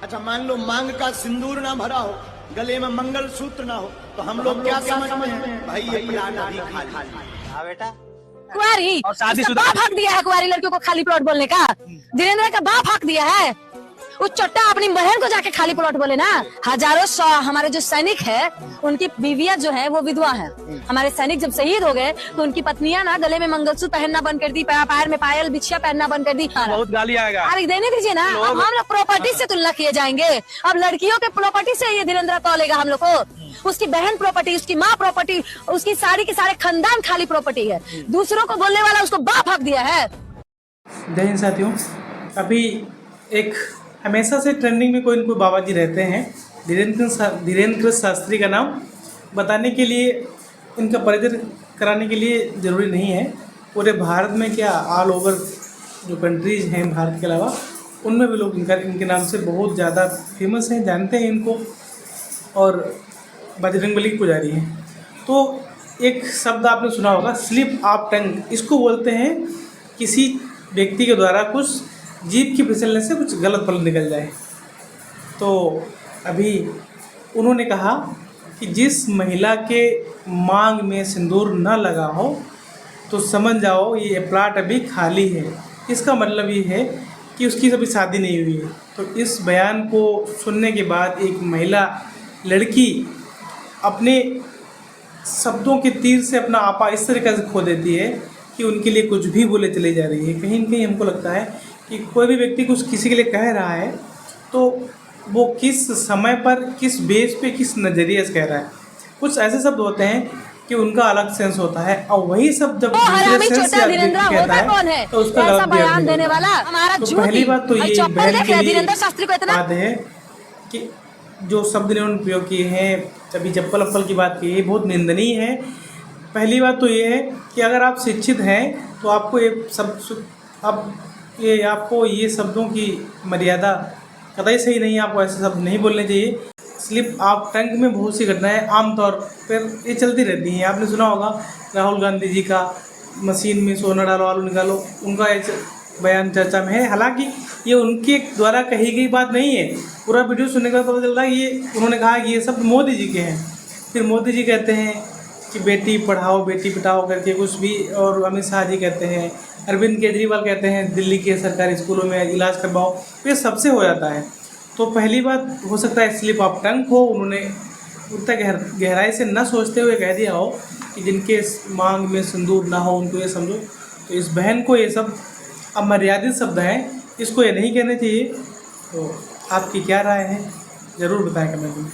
अच्छा मान लो मांग का सिंदूर ना भरा हो, गले में मंगल सूत्र ना हो, तो हम लोग क्या समझ में भाई ये प्लाट अभी खाली। हाँ बेटा, कुंवारी और उसका शादीशुदा बाप हक दिया है कुंवारी लड़कियों को खाली प्लॉट बोलने का। धीरेन्द्र का बाप हक दिया है। उस चट्टा अपनी बहन को जाके खाली प्लॉट बोले ना। हजारों हमारे जो सैनिक है उनकी बीवियां जो है वो विधवा है। हमारे सैनिक जब शहीद हो गए तो उनकी पत्नियां ना गले में मंगलसूत्र पहनना बंद कर दी, पैर में पायल बिछिया पहनना बंद कर दी। बहुत गाली आएगा। अरे देने दीजिए ना, अब हम लोग प्रॉपर्टी से तुलना किए जाएंगे। अब लड़कियों के प्रॉपर्टी से ये धीरेन्द्र तौलेगा हम लोग को। उसकी बहन प्रॉपर्टी, उसकी माँ प्रॉपर्टी, उसकी सारी के सारे खानदान खाली प्रॉपर्टी है। दूसरों को बोलने वाला उसको बाप हक दिया है। जय हिंद साथियों, अभी एक हमेशा से ट्रेंडिंग में कोई न कोई बाबा जी रहते हैं। धीरेन्द्र शास्त्री का नाम बताने के लिए, इनका परिचय कराने के लिए ज़रूरी नहीं है। पूरे भारत में क्या, ऑल ओवर जो कंट्रीज हैं भारत के अलावा, उनमें भी लोग इनके नाम से बहुत ज़्यादा फेमस हैं, जानते हैं इनको, और बजरंगबली के पुजारी हैं। तो एक शब्द आपने सुना होगा, स्लिप ऑफ टंग। इसको बोलते हैं किसी व्यक्ति के द्वारा कुछ जीभ की फिसलने से कुछ गलत फल निकल जाए। तो अभी उन्होंने कहा कि जिस महिला के मांग में सिंदूर न लगा हो तो समझ जाओ ये प्लाट अभी खाली है। इसका मतलब ये है कि उसकी अभी शादी नहीं हुई है। तो इस बयान को सुनने के बाद एक महिला लड़की अपने शब्दों के तीर से अपना आपा इस तरीके से खो देती है कि उनके लिए कुछ भी बोले चली जा रही है। कहीं न कहीं हमको लगता है कि कोई भी व्यक्ति कुछ किसी के लिए कह रहा है तो वो किस समय पर, किस बेस पे, किस नज़रिए से कह रहा है। कुछ ऐसे शब्द होते हैं कि उनका अलग सेंस होता है, और वही सब जब दूसरे सेंस से कहता है तो उसका गलत बयान देने वाला। तो पहली बात तो ये बहन के लिए बात है कि जो शब्द इन्होंने प्रयोग किए हैं, अभी चप्पल अप्पल की बात की है, बहुत निंदनीय है। पहली बात तो ये है कि अगर आप शिक्षित हैं तो आपको आपको ये शब्दों की मर्यादा कतई सही नहीं है। आपको ऐसे शब्द नहीं बोलने चाहिए। स्लिप ऑफ टंग में बहुत सी घटनाएं आमतौर पर ये चलती रहती हैं। आपने सुना होगा राहुल गांधी जी का मशीन में सोना डालो आलू निकालो, उनका एक बयान चर्चा में है। हालांकि ये उनके द्वारा कही गई बात नहीं है। पूरा वीडियो सुनने का पता चल रहा है ये उन्होंने कहा कि ये शब्द मोदी जी के हैं। फिर मोदी जी कहते हैं कि बेटी पढ़ाओ बेटी बचाओ करके कुछ भी, और अमित शाह जी कहते हैं, अरविंद केजरीवाल कहते हैं दिल्ली के सरकारी स्कूलों में इलाज करवाओ। ये सबसे हो जाता है। तो पहली बात हो सकता है स्लिप ऑफ टंग हो, उन्होंने उतना गहराई से न सोचते हुए कह दिया हो कि जिनके मांग में सिंदूर ना हो उनको ये समझो। तो इस बहन को ये सब अमर्यादित शब्द हैं, इसको ये नहीं कहने चाहिए। तो आपकी क्या राय है ज़रूर बताएं कमेंट में।